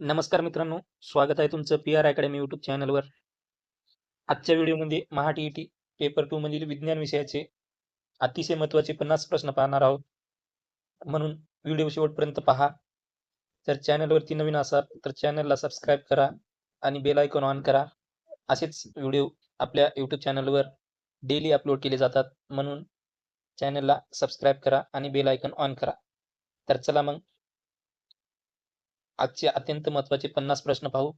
नमस्कार मित्रांनो, स्वागत आहे तुमचं पी आर अकॅडमी यूट्यूब चॅनलवर. आजच्या व्हिडिओमध्ये महा-टी-ई-टी पेपर 2 मधील विज्ञान विषयाचे अतिशय महत्त्वाचे 50 प्रश्न पाहणार आहोत. म्हणून व्हिडिओ शेवटपर्यंत पहा. जर चॅनलवरती नवीन असाल तर चॅनलला सबस्क्राईब करा आणि बेल आयकॉन ऑन करा. असेच व्हिडिओ आपल्या यूट्यूब चॅनलवर डेली अपलोड केले जातात. म्हणून चॅनलला सबस्क्राईब करा आणि बेल आयकॉन ऑन करा. तर चला मग आजचे अत्यंत महत्त्वाचे 50 प्रश्न पाहू.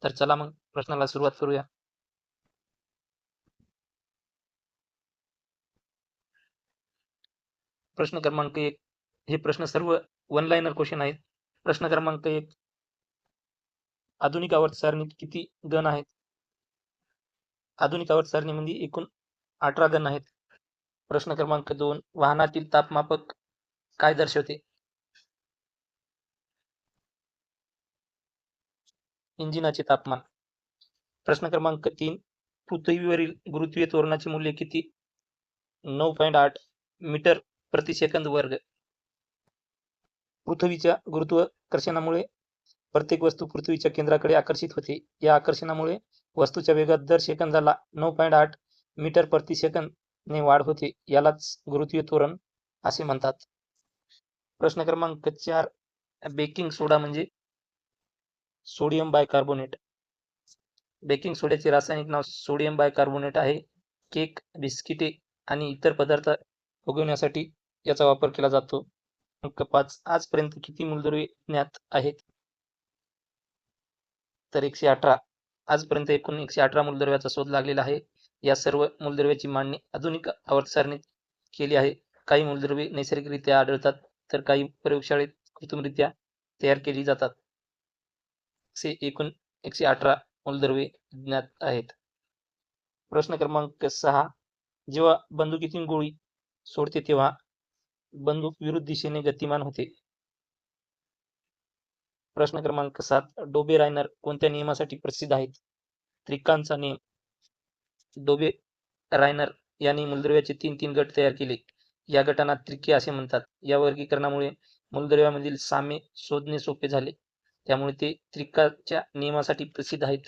तर चला मग प्रश्नाला सुरुवात करूया. प्रश्न क्रमांक 1. हे प्रश्न सर्व वन लाइनर क्वेश्चन आहेत. प्रश्न क्रमांक 1. आधुनिक आवर्त सारणीत किती गण आहेत? आधुनिक आवर्त सारणीमध्ये एकूण 18 गण आहेत. प्रश्न क्रमांक 2. वाहनातील तापमापक काय दर्शवते? इंजिनाचे तापमान. प्रश्न क्रमांक 3. पृथ्वीवरील गुरुत्वीय त्वरणाचे मूल्य किती? 9.8 मीटर प्रति सेकंद वर्ग. पृथ्वीच्या गुरुत्वाकर्षणामुळे प्रत्येक वस्तू पृथ्वीच्या केंद्राकडे आकर्षित होते. या आकर्षणामुळे वस्तूच्या वेगात दर सेकंदाला 9.8 मीटर प्रति सेकंद ने वाढ होते. यालाच गुरुत्वीय त्वरण असे म्हणतात. प्रश्न क्रमांक 4. बेकिंग सोडा म्हणजे? Sodium bicarbonate. बेकिंग सोड्याचे रासायनिक नाव सोडियम बायकार्बोनेट आहे. केक, बिस्किटे आणि इतर पदार्थ उगवण्यासाठी याचा वापर केला जातो. अंक 5. आजपर्यंत किती मूलद्रव्ये ज्ञात आहेत? तर 118. आजपर्यंत एकूण 118 मूलद्रव्याचा शोध लागलेला आहे. या सर्व मूलद्रव्याची मांडणी आधुनिक आवर्त सारणीत केली आहे. काही मूलद्रव्ये नैसर्गिकरित्या आढळतात, तर काही प्रयोगशाळेत कृत्रिमरित्या तयार केली जातात. असे एकूण 118 मूलद्रव्ये ज्ञात आहेत. प्रश्न क्रमांक 6. जेव्हा बंदुकीतून गोळी सोडते तेव्हा बंदूक विरुद्ध दिशेने गतिमान होते. प्रश्न क्रमांक 7. डोबे रायनर कोणत्या नियमासाठी प्रसिद्ध आहेत? त्रिकांचा नियम. डोबे रायनर यांनी मूलद्रव्याचे 3 गट तयार केले. या गटांना त्रिके असे म्हणतात. या वर्गीकरणामुळे मूलद्रव्यामधील साम्य शोधणे सोपे झाले. त्यामुळे ते त्रिकाच्या नियमासाठी प्रसिद्ध आहेत.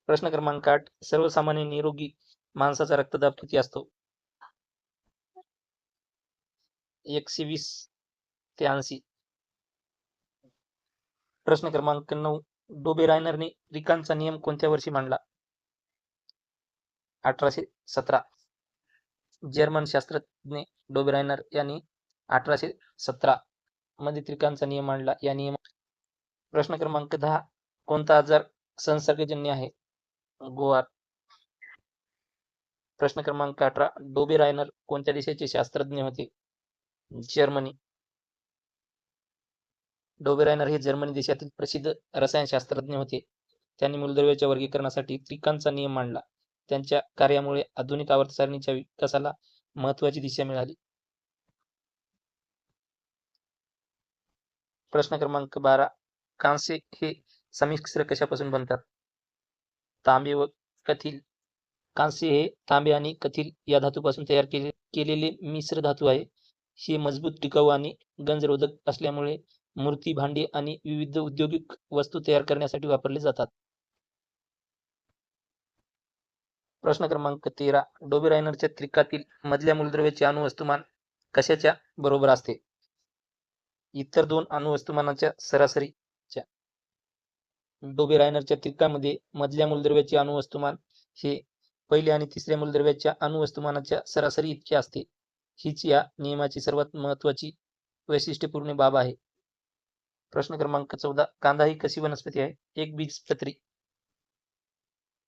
प्रश्न क्रमांक 8. सर्वसामान्य निरोगी माणसाचा रक्तदाब किती असतो? 120 ते 80. प्रश्न क्रमांक 9. डोबे रायनरने त्रिकांचा नियम कोणत्या वर्षी मांडला? 1817. जर्मन शास्त्रज्ञ डोबे रायनर यांनी 1817 मध्ये त्रिकांचा नियम मांडला. या नियम. प्रश्न क्रमांक 10. कोणता आजार संसर्गजन्य आहे? गोआर. प्रश्न क्रमांक 18. डोबे रायनर कोणत्या देशाचे शास्त्रज्ञ होते? जर्मनी. डोबे रायनर हे जर्मनी देशातील प्रसिद्ध रसायनशास्त्रज्ञ होते. त्यांनी मूलद्रव्याच्या वर्गीकरणासाठी त्रिकांचा नियम मांडला. त्यांच्या कार्यामुळे आधुनिक आवर्त सारणीच्या विकासाला महत्त्वाची दिशा मिळाली. प्रश्न क्रमांक 12. कांस्य हे संमिश्र कशापासून बनतात? तांबे व कथील. कांस्य हे तांबे आणि कथील या धातूपासून तयार केलेले मिश्र धातू आहे. हे मजबूत, टिकाऊ आणि गंजरोधक असल्यामुळे मूर्ती, भांडी आणि विविध औद्योगिक वस्तू तयार करण्यासाठी वापरले जातात. प्रश्न क्रमांक 13. डोबे रायनरच्या त्रिकातील मधल्या मूलद्रव्याचे अणुवस्तुमान कशाच्या बरोबर असते? इतर दोन अणुवस्तुमानाच्या सरासरीच्या. डोबे रायनरच्या त्रिकामध्ये मधल्या मूलद्रव्याचे अणुवस्तुमान हे पहिल्या आणि तिसऱ्या मूलद्रव्याच्या अणुवस्तुमानाच्या सरासरी इतके असते. हीच या नियमाची सर्वात महत्त्वाची वैशिष्ट्यपूर्ण बाब आहे. प्रश्न क्रमांक 14. कांदा ही कशी वनस्पती आहे? एकबीजपत्री.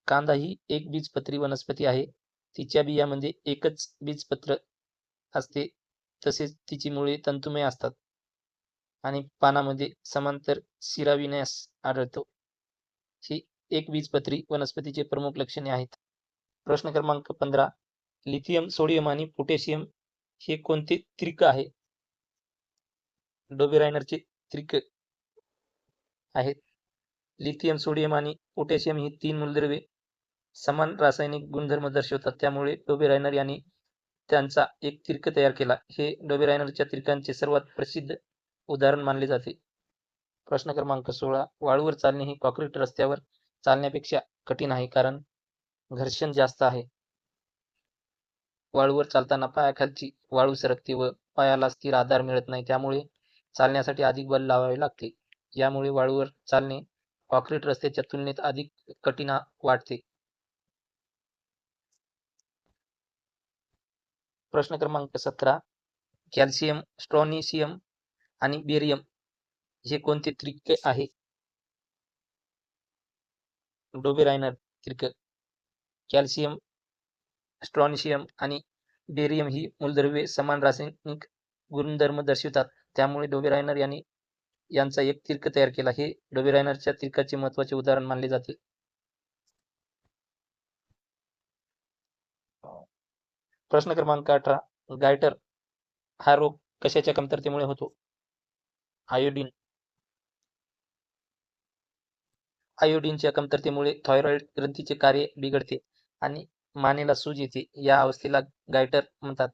कांदा ही एकबीजपत्री वनस्पती आहे. तिच्या बियांमध्ये एकच बीजपत्र असते. तसेच तिची मुळे तंतुमय असतात आणि पानामध्ये समांतर शिराविन्यास आढळतो. ही एकबीजपत्री वनस्पतीचे प्रमुख लक्षणे आहेत. प्रश्न क्रमांक 15. लिथियम, सोडियम आणि पोटॅशियम हे कोणते त्रिक आहे? डोबे रायनरचे त्रिक आहेत. लिथियम, सोडियम आणि पोटॅशियम ही 3 मूलद्रव्ये समान रासायनिक गुणधर्म दर्शवतात. त्यामुळे डोबे रायनर यांनी त्यांचा एक तिर्क तयार केला. हे डोबे रायनरच्या तिर्कांचे सर्वात प्रसिद्ध उदाहरण मानले जाते. प्रश्न क्रमांक 16. वाळूवर चालणे हे कॉंक्रीट रस्त्यावर चालण्यापेक्षा कठीण आहे कारण घर्षण जास्त आहे. वाळूवर चालताना पायाखालची वाळू सरकते व पायाला स्थिर आधार मिळत नाही, त्यामुळे चालण्यासाठी अधिक बल लावावे लागते. यामुळे वाळूवर चालणे कॉंक्रीट रस्त्याच्या तुलनेत अधिक कठीण वाटते. प्रश्न क्रमांक 17. कॅल्शियम, स्ट्रॉनिशियम आणि बेरियम हे कोणते तिर्के आहे? डोबे रायनर तिर्क. कॅल्शियम, स्ट्रॉनिशियम आणि बेरियम ही मूलद्रव्ये समान रासायनिक गुणधर्म दर्शवितात, त्यामुळे डोबे रायनर यांनी यांचा एक तिर्क तयार केला. हे डोबे रायनरच्या तिर्काचे महत्त्वाचे उदाहरण मानले जाते. प्रश्न क्रमांक 18. गायटर हा रोग कशाच्या कमतरतेमुळे होतो? आयोडीन. आयोडीनच्या कमतरतेमुळे थायरॉइड ग्रंथीचे कार्य बिघडते आणि मानेला सूज येते. या अवस्थेला गायटर म्हणतात.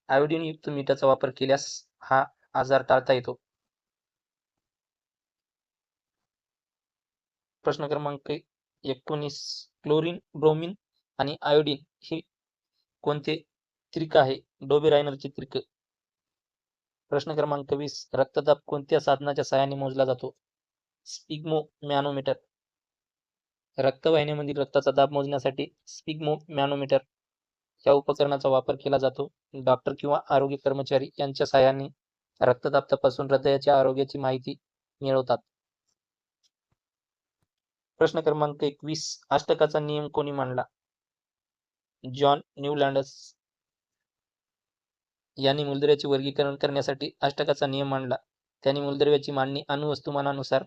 आयोडीनयुक्त मीठाचा वापर केल्यास हा आजार टाळता येतो. प्रश्न क्रमांक 19. क्लोरीन, ब्रोमीन आणि आयोडीन हे कोणते तिर्क आहे? डोबे रायनरचे तिर्क. प्रश्न क्रमांक 20. रक्तदाब कोणत्या साधनाच्या सहाय्याने मोजला जातो? स्पिग्मोमॅनोमीटर. रक्तवाहिन्यांमधील रक्ताचा दाब मोजण्यासाठी स्पिग्मोमॅनोमीटर या उपकरणाचा वापर केला जातो. डॉक्टर किंवा आरोग्य कर्मचारी यांच्या सहाय्याने रक्तदाब तपासून हृदयाच्या आरोग्याची माहिती मिळवतात. प्रश्न क्रमांक 21. अष्टकाचा नियम कोणी मांडला? जॉन न्यूलँडस यांनी मूलद्रव्याचे वर्गीकरण करण्यासाठी अष्टकाचा नियम मांडला. त्यांनी मूलद्रव्याची मांडणी अणुवस्तुमानानुसार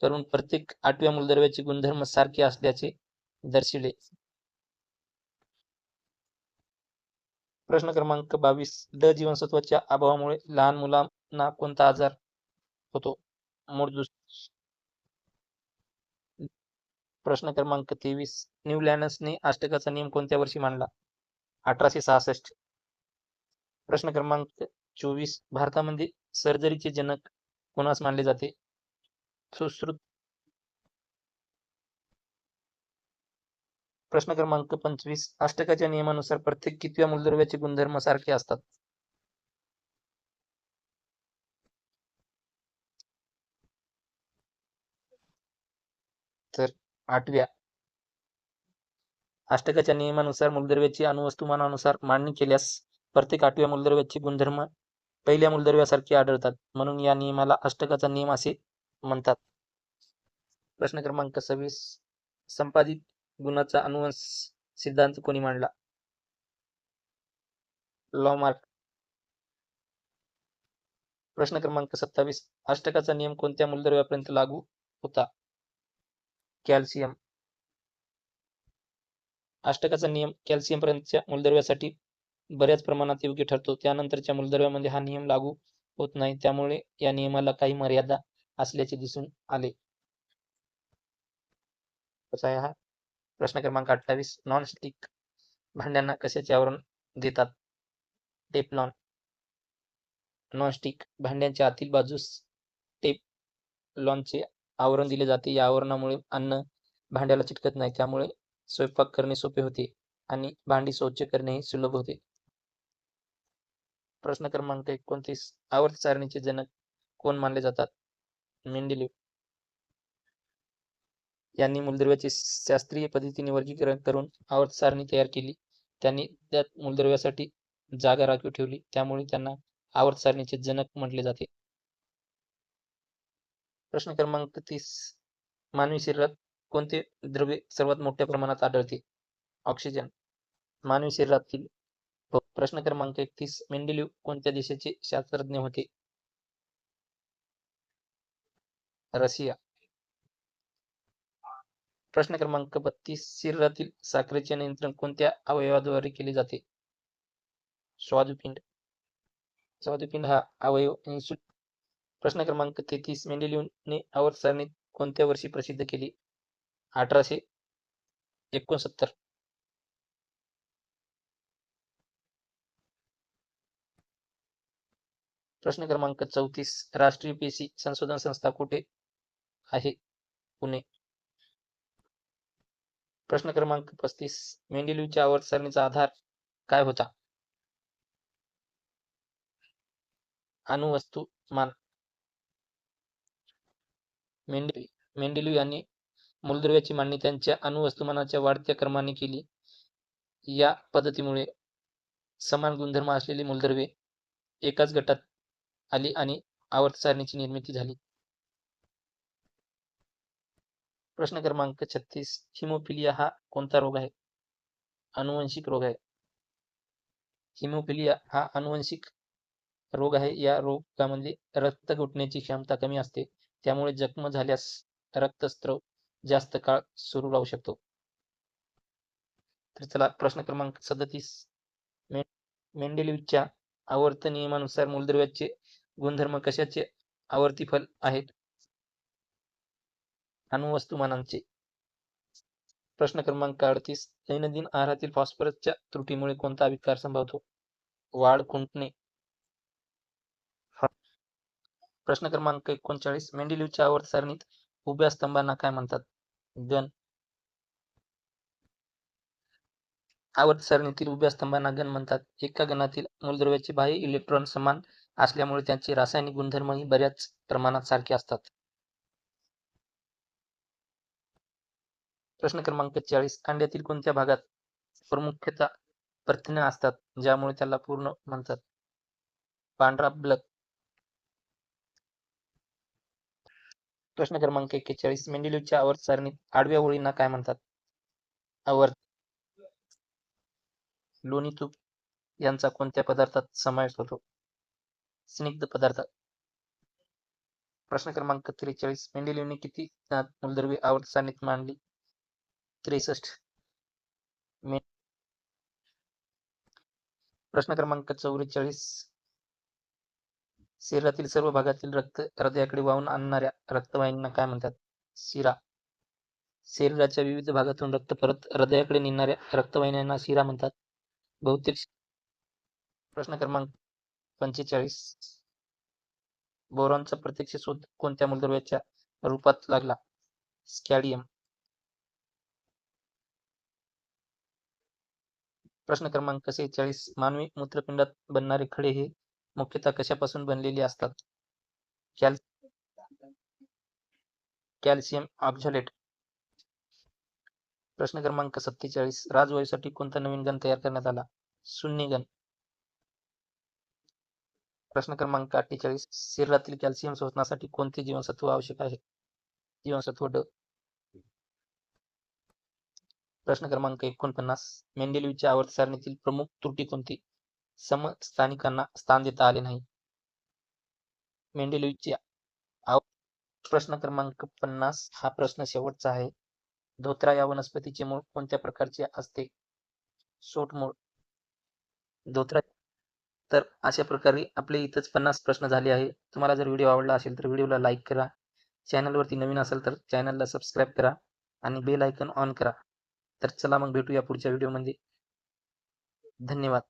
करून प्रत्येक 8व्या मूलद्रव्याचे गुणधर्म सारखे असल्याचे दर्शविले. प्रश्न क्रमांक 22. ड जीवनसत्वाच्या अभावामुळे लहान मुलांना कोणता आजार होतो? मूळदुस. प्रश्न क्रमांक 23. न्यूलँडसने अष्टकाचा नियम कोणत्या वर्षी मांडला? 1866. प्रश्न क्रमांक 24. भारतामध्ये सर्जरीचे जनक कोणास मानले जाते? सुश्रुत. प्रश्न क्रमांक 25. अष्टकाच्या नियमानुसार प्रत्येक कितव्या मूलद्रव्याचे गुणधर्म सारखे असतात? तर 8व्या. अष्टकाच्या नियमानुसार मूलद्रव्याची अणुवस्तुमानानुसार मांडणी केल्यास प्रत्येक 8व्या मूलद्रव्याचे गुणधर्म पहिल्या मूलद्रव्यासारखे आढळतात, म्हणून या नियमाला अष्टकाचा नियम असे म्हणतात. प्रश्न क्रमांक 26. संपादित गुणाचा अनुवंश सिद्धांत कोणी मांडला? लॉमार्क. प्रश्न क्रमांक 27. अष्टकाचा नियम कोणत्या मूलद्रव्यापर्यंत लागू होता? कॅल्शियम. अष्टकाचा नियम कॅल्शियमपर्यंतच्या मूलद्रव्यासाठी बऱ्याच प्रमाणात योग्य ठरतो. त्यानंतरच्या मूलद्रव्यामध्ये हा नियम लागू होत नाही, त्यामुळे या नियमाला काही मर्यादा असल्याचे दिसून आले. कसा आहे हा? प्रश्न क्रमांक 28. नॉनस्टिक भांड्यांना कशाचे आवरण देतात? टेफ्लॉन. नॉनस्टिक भांड्यांच्या आतील बाजूस टेफ्लॉनचे आवरण दिले जाते. या आवरणामुळे अन्न भांड्याला चिटकत नाही, त्यामुळे स्वयंपाक करणे सोपे होते आणि भांडी स्वच्छ करणेही सुलभ होते. प्रश्न क्रमांक 29. आवर्त सारणीचे जनक कोण मानले जातात? मेंडेलीव यांनी मूलद्रव्याचे शास्त्रीय पद्धतीने वर्गीकरण करून आवर्त सारणी तयार केली. त्यांनी त्यात मूलद्रव्यासाठी जागा राखीव ठेवली, त्यामुळे त्यांना आवर्त सारणीचे जनक म्हटले जाते. प्रश्न क्रमांक 30. मानवी शरीरात कोणते द्रव्य सर्वात मोठ्या प्रमाणात आढळते? ऑक्सिजन. मानवी शरीरातील. प्रश्न क्रमांक 31. मेंडेलीव कोणत्या देशाचे शास्त्रज्ञ होते? रशिया. प्रश्न क्रमांक 32. शरीरातील साखरेचे नियंत्रण कोणत्या अवयवाद्वारे केले जाते? स्वादुपिंड. स्वादुपिंड हा अवयव इन्सुलिन. प्रश्न क्रमांक 33. मेंडेलीवने आवर्त सारणी कोणत्या वर्षी प्रसिद्ध केली? 1869. प्रश्न क्रमांक 34 राष्ट्रीय पेशी संशोधन संस्था कुठे आहे? पुणे. प्रश्न क्रमांक 35 मेंडेलिव्हच्या आवर्त सारणीचा आधार काय होता? अणुवस्तुमान. मेंडेलिव्ह यांनी मूलद्रव्याची मांडणी त्यांच्या अणुवस्तुमानाच्या वाढत्या क्रमाने केली. या पद्धतीमुळे समान गुणधर्म असलेली मूलद्रव्ये एकाच गटात आली आणि आवर्त सारणीची निर्मिती झाली. प्रश्न क्रमांक 36 हिमोफिलिया हा कोणता रोग आहे? अनुवंशिक रोग आहे. हिमोफिलिया हा अनुवंशिक रोग आहे. या रोगामध्ये रक्त घुटण्याची क्षमता कमी असते, त्यामुळे जखम झाल्यास रक्तस्राव जास्त काळ सुरू राहू शकतो. तर चला प्रश्न क्रमांक 37 मेंडेलिव्हच्या आवर्त नियमानुसार मूलद्रव्याचे गुणधर्म कशाचे आवर्तीफल आहेत? अणुवस्तुमानांचे. प्रश्न क्रमांक 38 दैनंदिन आहारातील फॉस्फरसच्या त्रुटीमुळे कोणता विकार संभवतो? वाढ खुंटणे. प्रश्न क्रमांक 39 मेंडेलिव्हच्या आवर्त सारणीत उभ्या स्तंभांना काय म्हणतात? गण. आवर्त सारणीतील उभ्या स्तंभांना गण म्हणतात. एका गणातील मूलद्रव्याचे बाह्य इलेक्ट्रॉन समान असल्यामुळे त्यांचे रासायनिक गुणधर्मही बऱ्याच प्रमाणात सारखे असतात. प्रश्न क्रमांक 40 अंड्यातील कोणत्या भागात प्रमुखतः प्रथिने असतात ज्यामुळे त्याला पूर्ण म्हणतात? पांढरा ब्लक. प्रश्न क्रमांक 41 मेंडेलिव्हच्या आवर्त सारणीत आडव्या ओळींना काय म्हणतात? आवर्त. लोणी तूप यांचा कोणत्या पदार्थात समावेश होतो? स्निग्ध पदार्थ. प्रश्न क्रमांक 43 मेंडेलिव्हने किती मूलद्रव्ये आवर्त सारणीत मांडली? 63. प्रश्न क्रमांक 44 शरीरातील सर्व भागातील रक्त हृदयाकडे वाहून आणणाऱ्या रक्तवाहिन्यांना काय म्हणतात? शिरा. शरीराच्या विविध भागातून रक्त परत हृदयाकडे नेणाऱ्या रक्तवाहिन्यांना शिरा म्हणतात. बहुतेक. प्रश्न क्रमांक 45 बोरॉनचा प्रत्यक्ष शोध कोणत्या मूलद्रव्याच्या रूपात लागला? स्कॅडियम. प्रश्न क्रमांक 46 मानवी मूत्रपिंडात बनणारे खडे हे मुख्यतः कशापासून बनलेले असतात? Calcium oxalate. प्रश्न क्रमांक 47 राजवायूसाठी कोणता नवीन गण तयार करण्यात आला? शून्य गण. प्रश्न क्रमांक 48 शरीरातील कॅल्शियम शोषणासाठी कोणते जीवनसत्व आवश्यक आहे? जीवनसत्व ड. प्रश्न क्रमांक 49 मेंडेलिव्हच्या आवर्त सारणीतील प्रमुख त्रुटी कोणती? समस्थानिकांना स्थान देता आले नाही. मेंडेलिव्हच्या प्रश्न क्रमांक 50 हा प्रश्न शेवटचा आहे. धोत्रा या वनस्पतीचे मूळ कोणत्या प्रकारचे असते? सोट मूळ. धोत्रा. तर अशा प्रकारे आपले इथंच 50 प्रश्न झाले आहे. तुम्हाला जर व्हिडिओ आवडला असेल तर व्हिडिओला लाईक करा. चॅनलवरती नवीन असेल तर चॅनलला सबस्क्राईब करा आणि बेल आयकॉन ऑन करा. तर चला मग भेटूया पुढच्या व्हिडिओमध्ये. धन्यवाद.